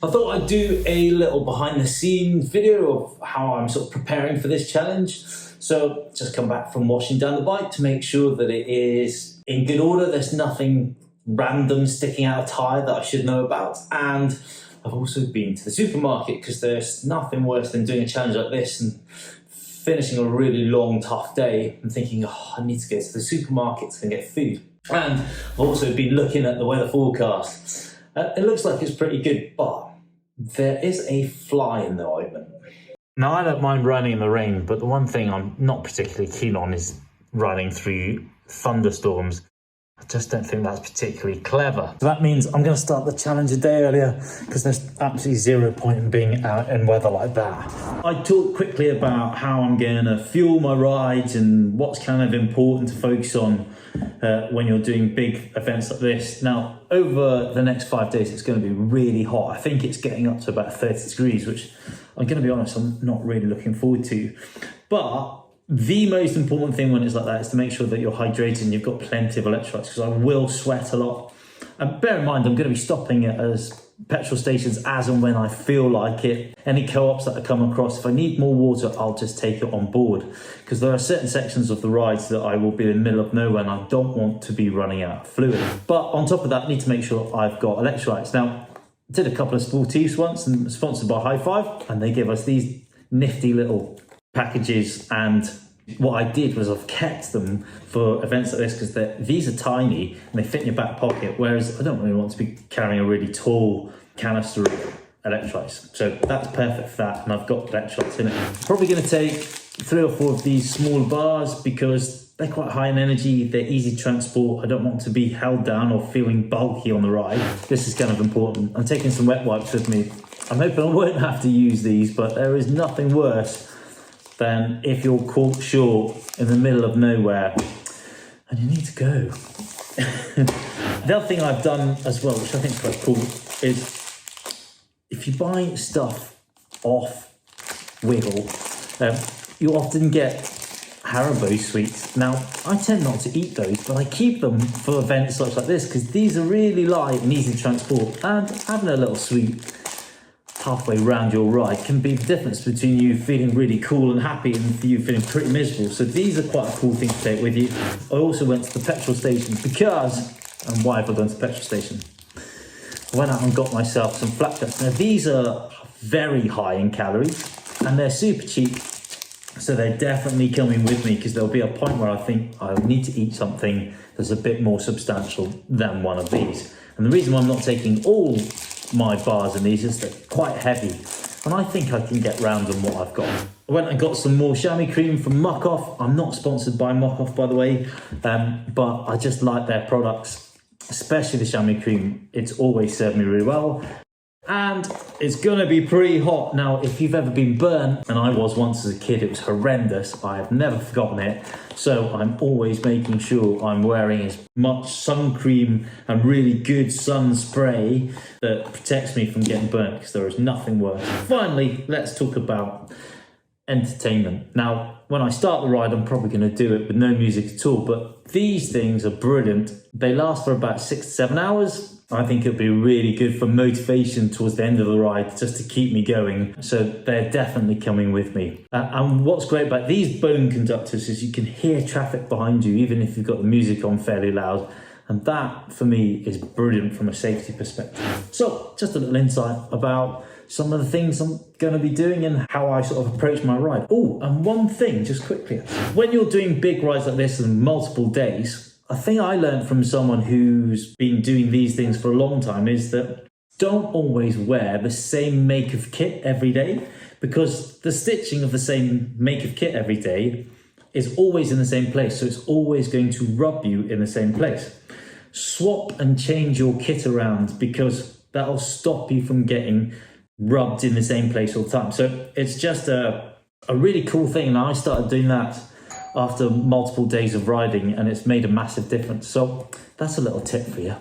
I thought I'd do a little behind the scenes video of how I'm sort of preparing for this challenge. So just come back from washing down the bike to make sure that it is in good order. There's nothing random sticking out of tyre that I should know about. And I've also been to the supermarket because there's nothing worse than doing a challenge like this and finishing a really long, tough day and thinking, oh, I need to go to the supermarket and get food. And I've also been looking at the weather forecast. It looks like it's pretty good, but there is a fly in the ointment. Now, I don't mind running in the rain, but the one thing I'm not particularly keen on is running through thunderstorms. I just don't think that's particularly clever. So that means I'm going to start the challenge a day earlier because there's absolutely zero point in being out in weather like that. I talked quickly about how I'm going to fuel my rides and what's kind of important to focus on when you're doing big events like this. Now, over the next 5 days, it's going to be really hot. I think it's getting up to about 30 degrees, which I'm going to be honest, I'm not really looking forward to. But the most important thing when it's like that is to make sure that you're hydrated and you've got plenty of electrolytes, because I will sweat a lot. And bear in mind, I'm going to be stopping at petrol stations as and when I feel like it. Any co-ops that I come across, if I need more water, I'll just take it on board, because there are certain sections of the rides that I will be in the middle of nowhere and I don't want to be running out of fluid. But on top of that, I need to make sure I've got electrolytes. Now, I did a couple of sportives once and sponsored by High Five, and they gave us these nifty little packages, and what I did was I've kept them for events like this because these are tiny and they fit in your back pocket, whereas I don't really want to be carrying a really tall canister of electrolytes. So that's perfect for that, and I've got electrolytes in it. Probably going to take 3 or 4 of these small bars because they're quite high in energy, they're easy to transport. I don't want to be held down or feeling bulky on the ride. This is kind of important. I'm taking some wet wipes with me. I'm hoping I won't have to use these, but there is nothing worse than if you're caught short in the middle of nowhere and you need to go. The other thing I've done as well, which I think is quite cool, is if you buy stuff off Wiggle, you often get Haribo sweets. Now, I tend not to eat those, but I keep them for events such like this because these are really light and easy to transport, and having a little sweet halfway round your ride can be the difference between you feeling really cool and happy and you feeling pretty miserable. So these are quite a cool thing to take with you. I also went to the petrol station because, and why have I gone to the petrol station? I went out and got myself some flapjacks. Now these are very high in calories and they're super cheap. So they're definitely coming with me because there'll be a point where I think I need to eat something that's a bit more substantial than one of these. And the reason why I'm not taking all my bars in these is they're quite heavy, and I think I can get round on what I've got. I went and got some more chamois cream from Muck Off. I'm not sponsored by Muck Off, by the way, but I just like their products, especially the chamois cream. It's always served me really well. And it's gonna be pretty hot. Now, if you've ever been burnt, and I was once as a kid, it was horrendous. I have never forgotten it. So I'm always making sure I'm wearing as much sun cream and really good sun spray that protects me from getting burnt, because there is nothing worse. Finally, let's talk about entertainment. Now, when I start the ride, I'm probably gonna do it with no music at all, but these things are brilliant. They last for about 6 to 7 hours. I think it'll be really good for motivation towards the end of the ride, just to keep me going. So they're definitely coming with me. And what's great about these bone conductors is you can hear traffic behind you, even if you've got the music on fairly loud. And that, for me, is brilliant from a safety perspective. So just a little insight about some of the things I'm going to be doing and how I sort of approach my ride. Oh, and one thing, just quickly. When you're doing big rides like this in multiple days, a thing I learned from someone who's been doing these things for a long time is that don't always wear the same make of kit every day, because the stitching of the same make of kit every day is always in the same place. So it's always going to rub you in the same place. Swap and change your kit around, because that'll stop you from getting rubbed in the same place all the time. So it's just a really cool thing. And I started doing that after multiple days of riding, and it's made a massive difference. So that's a little tip for you.